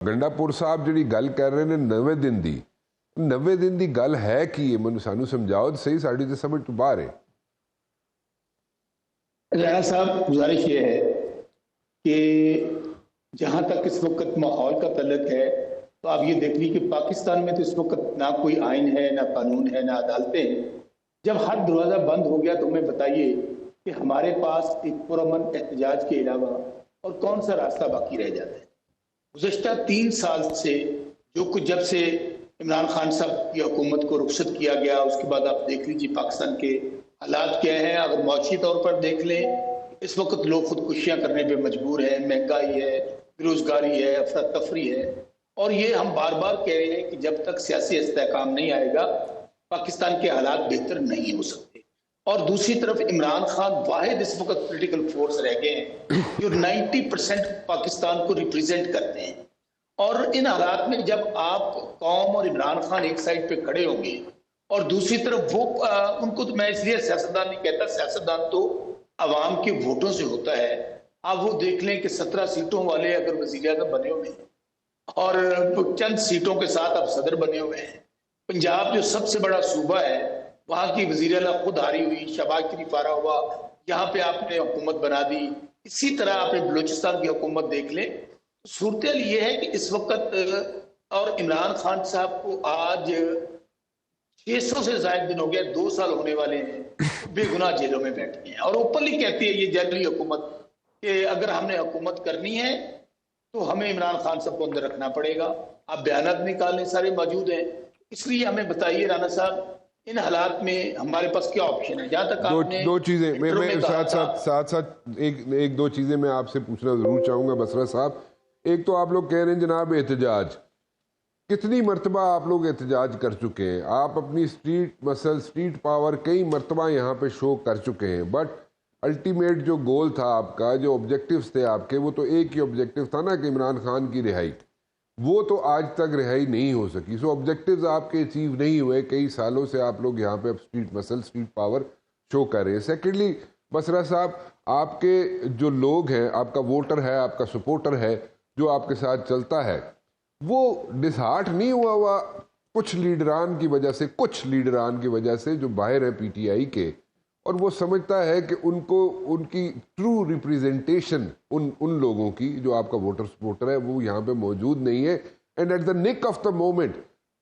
ਗੰਡਾਪੁਰ ਸਾਹਿਬ ਜਿਹੜੀ ਗੱਲ ਕਰ ਰਹੇ ਨੇ 90 ਦਿਨ ਦੀ 90 दिन ਦੀ ਗੱਲ ਹੈ ਕੀ ਹੈ, ਮੈਨੂੰ ਸਾਨੂੰ ਸਮਝਾਓ ਸਹੀ, ਸਾਡੀ ਤੇ ਸਮਝ ਤੋਂ ਬਾਹਰ है। राणा साहब, गुजारिश ये है कि जहाँ तक इस वक्त माहौल का तल्लुक है तो आप ये देख लीजिए कि पाकिस्तान में तो इस वक्त ना कोई आइन है, ना कानून है, ना अदालतें हैं। जब हर दरवाज़ा बंद हो गया तो हमें बताइए कि हमारे पास एक पुरअमन एहतजाज के अलावा और कौन सा रास्ता बाकी रह जाता है। गुज़श्ता 3 साल से जो कुछ, जब से इमरान खान साहब की हुकूमत को रुखसत किया गया, उसके बाद आप देख लीजिए पाकिस्तान के हालात क्या हैं। अगर मौशी तौर पर देख लें, इस वक्त लोग खुदकुशियाँ करने पे मजबूर हैं, महंगाई है, बेरोजगारी है, अफरा तफरी है, और ये हम बार बार कह रहे हैं कि जब तक सियासी इस्तेहकाम नहीं आएगा पाकिस्तान के हालात बेहतर नहीं हो सकते। और दूसरी तरफ इमरान खान वाहिद इस वक्त पॉलिटिकल फोर्स रह गए हैं जो 90% पाकिस्तान को रिप्रेजेंट करते हैं। और इन हालात में जब आप कौम और इमरान खान एक साइड पे खड़े होंगे और दूसरी तरफ वो उनको, तो मैं इसलिए सियासतदान नहीं कहता, सियासतदान तो अवाम के वोटों से होता है। आप वो देख लें कि 17 सीटों वाले अगर वज़ीर-ए-आज़म बने हुए हैं और चंद सीटों के साथ अब सदर बने हुए हैं। पंजाब जो सबसे बड़ा सूबा है, वहाँ की वज़ीर-ए-आला खुद हारी हुई, शहबाज शरीफ हारा हुआ, यहाँ पे आपने हुकूमत बना दी। इसी तरह आपने बलूचिस्तान की हुकूमत देख लें। सूरत ये है कि इस वक्त, और इमरान खान साहब को आज 600 से ज्यादा दिन हो गया, 2 साल होने वाले हैं, बेगुनाह जेलों में बैठ गए हैं। और ओपनली कहती है ये जर्नली हुकूमत कि अगर हमने हुकूमत करनी है तो हमें इमरान खान साहब को अंदर रखना पड़ेगा। आप बयानात निकालने सारे मौजूद हैं। इसलिए हमें बताइए राना साहब, इन हालात में हमारे पास क्या ऑप्शन है। जहाँ तक दो चीजें मैं साथ एक दो चीजें मैं आपसे पूछना जरूर चाहूंगा बसरा साहब। एक तो आप लोग कह रहे हैं जनाब एहतजाज, कितनी मरतबा आप लोग एहतजाज कर चुके हैं, आप अपनी स्ट्रीट पावर कई मरतबा यहाँ पे शो कर चुके हैं, बट अल्टीमेट जो गोल था आपका, जो ऑब्जेक्टिव्स थे आपके, वो तो एक ही ऑब्जेक्टिव था ना कि इमरान खान की रिहाई, वो तो आज तक रिहाई नहीं हो सकी। सो ऑब्जेक्टिव्स आपके अचीव नहीं हुए, कई सालों से आप लोग यहाँ पे अब स्ट्रीट पावर शो कर रहे हैं। सेकेंडली बसरा साहब, आपके जो लोग हैं, आपका वोटर है, आपका सपोर्टर है जो आपके साथ चलता है, वो डिसहार्ट नहीं हुआ कुछ लीडरान की वजह से जो बाहर हैं पीटीआई के, और वो समझता है कि उनको उनकी ट्रू रिप्रेजेंटेशन उन लोगों की जो आपका वोटर सपोर्टर है वो यहाँ पे मौजूद नहीं है, and at the nick of the moment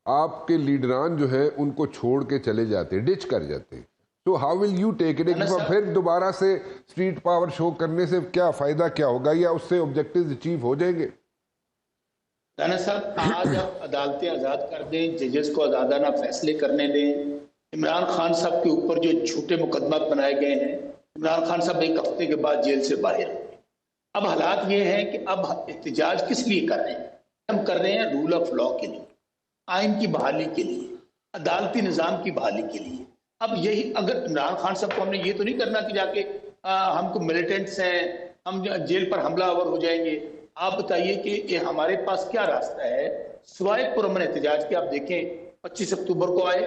आपके लीडरान जो है उनको छोड़ के चले जाते हैं, डिच कर जाते हैं। तो how will you take it? फिर दोबारा से स्ट्रीट पावर शो करने से क्या फ़ायदा, क्या होगा, या उससे ऑब्जेक्टिव्स अचीव हो जाएंगे? राना साहब, आज आप अदालतें आज़ाद कर दें, जजेस को आज़ादाना फैसले करने दें। इमरान खान साहब के ऊपर जो झूठे मुकदमात बनाए गए हैं, इमरान खान साहब 1 हफ्ते के बाद जेल से बाहर। अब हालात ये हैं कि अब एहतजाज किस लिए कर रहे हैं? हम कर रहे हैं रूल ऑफ लॉ के लिए, आइन की बहाली के लिए, अदालती निज़ाम की बहाली के लिए। अब यही, अगर इमरान खान साहब को हमने ये तो नहीं करना कि जाके हमको मिलिटेंट्स हैं, हम जेल पर हमलावर हो जाएंगे। आप बताइए कि ये हमारे पास क्या रास्ता है सिवाय पुरअमन एहतजाज के? आप देखें 25 अक्टूबर को आए,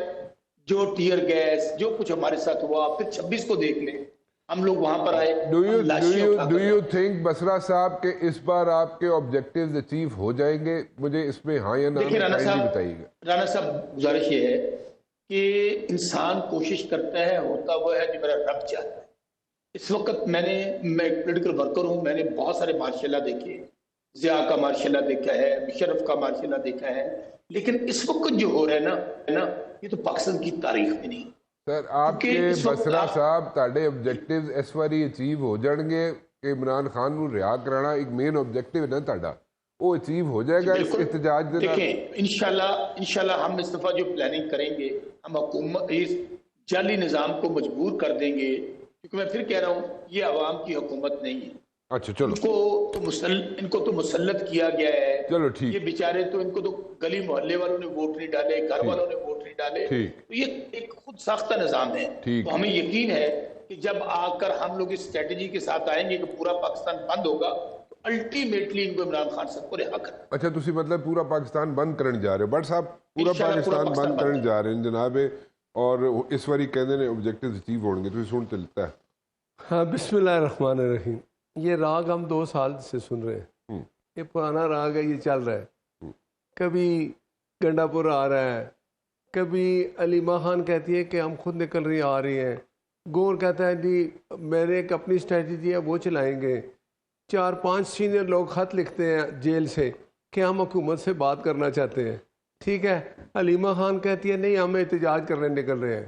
जो टीयर गैस, जो कुछ हमारे साथ हुआ, फिर 26 को देख लें, हम लोग वहां पर आए। डू यू थिंक बसरा साहब के इस बार आपके ऑब्जेक्टिव्स अचीव हो जाएंगे? मुझे इसमें हाँ या ना बताइएगा। राना साहब, गुजारिश ये है कि इंसान कोशिश करता है, होता वो है जो मेरा रब चाहता है। इस वक्त मैं एक पोलिटिकल वर्कर हूँ, मैंने बहुत सारे मार्शल देखे, ज़िया का मार्शल देखा है, मुशर्रफ का मार्शल देखा है, लेकिन इस वक्त जो हो रहा है ना ये तो पाकिस्तान की तारीख में नहीं। सर, आपके बसरा साहब ताड़े ऑब्जेक्टिव्स इस बारी अचीव हो जाएंगे कि इमरान खान को रिहा कराना एक मेन ऑब्जेक्टिव है ना ताड़ा, वो अचीव हो जाएगा इस एहतजाज दे? देखें, इंशाल्लाह हम इस दफा जो प्लानिंग करेंगे, हम हुकूमत इस जाली निज़ाम को मजबूर कर देंगे, क्योंकि मैं फिर कह रहा हूँ ये अवाम की हुकूमत नहीं है। अच्छा चलो, इनको तो मुसल्लत किया गया है। चलो ठीक, ये बेचारे तो, इनको तो गली मोहल्ले वालों ने वोट नहीं डाले, घर वालों ने वोट नहीं डाले, तो ये एक खुद साख्ता निजाम है। तो हमें यकीन है कि जब आकर हम लोग इस स्ट्रेटेजी के साथ आएंगे कि पूरा पाकिस्तान बंद होगा, तो अल्टीमेटली इनको इमरान खान साहब को रिहा करना। अच्छा, तुसी मतलब पूरा पाकिस्तान बंद करने जा रहे हो? बट साहब पूरा पाकिस्तान बंद करने जा रहे हैं जनाबे, और इस बारी कहते हैं ऑब्जेक्टिव अचीव होंगे, तो सुनते लगता है। हाँ, बिस्मिल्लाहिर्रहमानिर्रहीम। ये राग हम 2 साल से सुन रहे हैं, ये पुराना राग है, ये चल रहा है। کبھی گنڈا پور آ رہا ہے، کبھی علیمہ خان کہتی ہے کہ ہم خود نکل رہی آ رہی ہیں، گور کہتا ہے جی میں نے ایک اپنی اسٹریٹجی ہے وہ چلائیں گے، 4-5 سینئر لوگ خط لکھتے ہیں جیل سے کہ ہم حکومت سے بات کرنا چاہتے ہیں، ٹھیک ہے، علیمہ خان کہتی ہے نہیں ہم احتجاج کرنے نکل رہے ہیں۔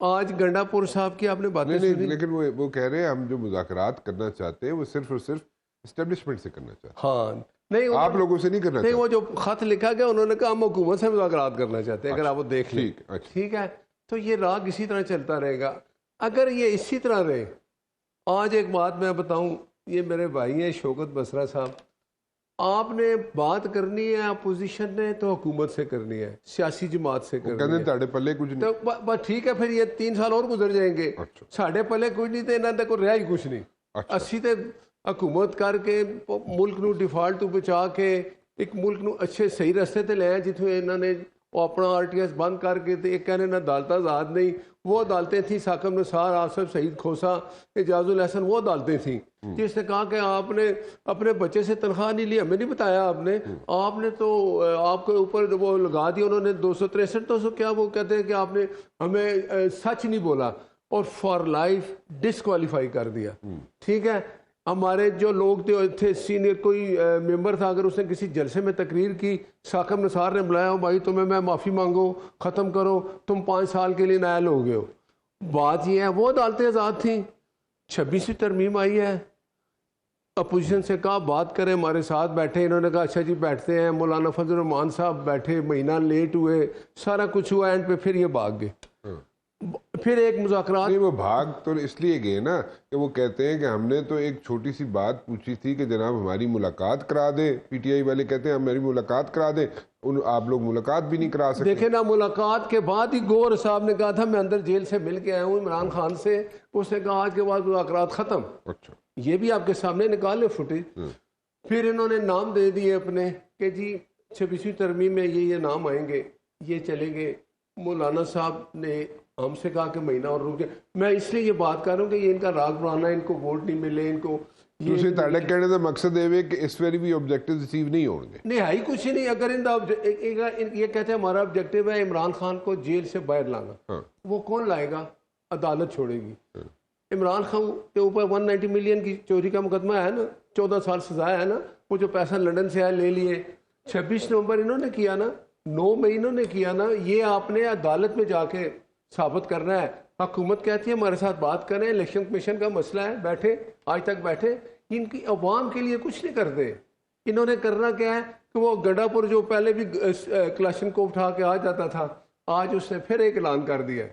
آج گنڈا پور صاحب کی آپ نے باتیں نہیں سنی؟ لیکن وہ کہہ رہے ہیں ہم جو مذاکرات کرنا چاہتے ہیں وہ صرف اور صرف اسٹیبلشمنٹ سے کرنا چاہتے ہاں نہیں ہیں، آپ لوگوں سے نہیں کرنا نہیں، وہ چاہتے۔ جو خط لکھا گیا انہوں نے کہا ہم حکومت سے مذاکرات کرنا چاہتے ہیں، اگر آپ وہ دیکھ لیں، ٹھیک، اچھا، ٹھیک ہے، تو یہ راگ اسی طرح چلتا رہے گا اگر یہ اسی طرح رہے۔ آج ایک بات میں بتاؤں، یہ میرے بھائی ہیں شوکت بسرا صاحب، آپ نے بات کرنی ہے اپوزیشن نے تو حکومت سے کرنی ہے، سیاسی جماعت سے وہ کرنی کہتے ہیں ہے، تاڑے پلے کچھ نہیں۔ تو بس ٹھیک ہے، پھر یہ 3 سال اور گزر جائیں گے، اچھا ساڑھے پلے کچھ نہیں تے انہاں تے کوئی رہا ہی کچھ نہیں۔ اچھا، اسی تے حکومت کر کے ملک نو ڈیفالٹ تو بچا کے ایک ملک نو اچھے صحیح رستے تے لے آئے، جتوں انہوں نے اپنا RTS بند کر کے تے ایک کہنے نہ عدالتیں آزاد نہیں، وہ عدالتیں تھیں ساکم نثار، آصف سعید کھوسا، اعجاز الحسن، وہ عدالتیں تھیں جس نے کہا کہ آپ نے اپنے بچے سے تنخواہ نہیں لی، ہمیں نہیں بتایا آپ نے تو آپ کے اوپر وہ لگا دی انہوں نے 263 کیا وہ کہتے ہیں کہ آپ نے ہمیں سچ نہیں بولا اور فار لائف ڈسکوالیفائی کر دیا، ٹھیک ہے۔ ہمارے جو لوگ تھے سینئر، کوئی ممبر تھا، اگر اس نے کسی جلسے میں تقریر کی، ساکم نثار نے بلایا ہو بھائی تمہیں میں معافی مانگو، ختم کرو، تم 5 سال کے لیے نائل ہو گئے ہو۔ بات یہ ہے وہ عدالتیں آزاد تھیں، 26ویں ترمیم آئی ہے، اپوزیشن سے کہا بات کریں، ہمارے ساتھ بیٹھے، انہوں نے کہا اچھا جی بیٹھتے ہیں، مولانا فضل الرحمان صاحب بیٹھے، مہینہ لیٹ ہوئے، سارا کچھ ہوا، اینڈ پہ پھر یہ بھاگ گئے۔ پھر ایک مذاکرات، نہیں وہ بھاگ تو اس لیے گئے نا کہ وہ کہتے ہیں کہ ہم نے تو ایک چھوٹی سی بات پوچھی تھی کہ جناب ہماری ملاقات کرا دیں، PTI والے کہتے ہیں ہماری ملاقات کرا دیں، آپ لوگ ملاقات بھی نہیں کرا سکتے۔ دیکھیں نا، ملاقات کے بعد ہی گور صاحب نے کہا تھا میں اندر جیل سے مل کے آیا ہوں عمران خان سے، اس نے کہا آج کے بعد مذاکرات ختم۔ اچھا، یہ بھی آپ کے سامنے نکالے فوٹیج۔ پھر انہوں نے نام دے دیے اپنے کہ جی 26ویں ترمیم میں یہ نام آئیں گے، یہ چلیں گے۔ مولانا صاحب نے ہم سے کہا کہ مہینہ اور رک جائے۔ میں اس لیے یہ بات کر رہا ہوں کہ یہ ان کا راگ پرانا ہے، ان کو ووٹ نہیں ملے، ان کو دوسرے تاڑے کہنے کا مقصد یہ ہے کہ اس ویری بھی آبجیکٹیو اچیو نہیں ہوں گے۔ نہائی کچھ نہیں۔ اگر ان یہ کہتے ہیں ہمارا آبجیکٹیو ہے عمران خان کو جیل سے باہر لانا، وہ کون لائے گا؟ عدالت چھوڑے گی۔ عمران خان کے اوپر 190 ملین کی چوری کا مقدمہ ہے نا، 14 سال سزا ہے نا، وہ جو پیسہ لندن سے آئے لے لیے، 26 نومبر انہوں نے کیا نا، 9 مئی انہوں نے کیا نا، یہ آپ نے عدالت میں جا کے ثابت کرنا ہے۔ حکومت کہتی ہے ہمارے ساتھ بات کریں، الیکشن کمیشن کا مسئلہ ہے، بیٹھے، آج تک بیٹھے، ان کی عوام کے لیے کچھ نہیں کرتے۔ انہوں نے کرنا کیا ہے کہ وہ گنڈا پور جو پہلے بھی کلاشن کو اٹھا کے آ جاتا تھا، آج اس نے پھر ایک اعلان کر دیا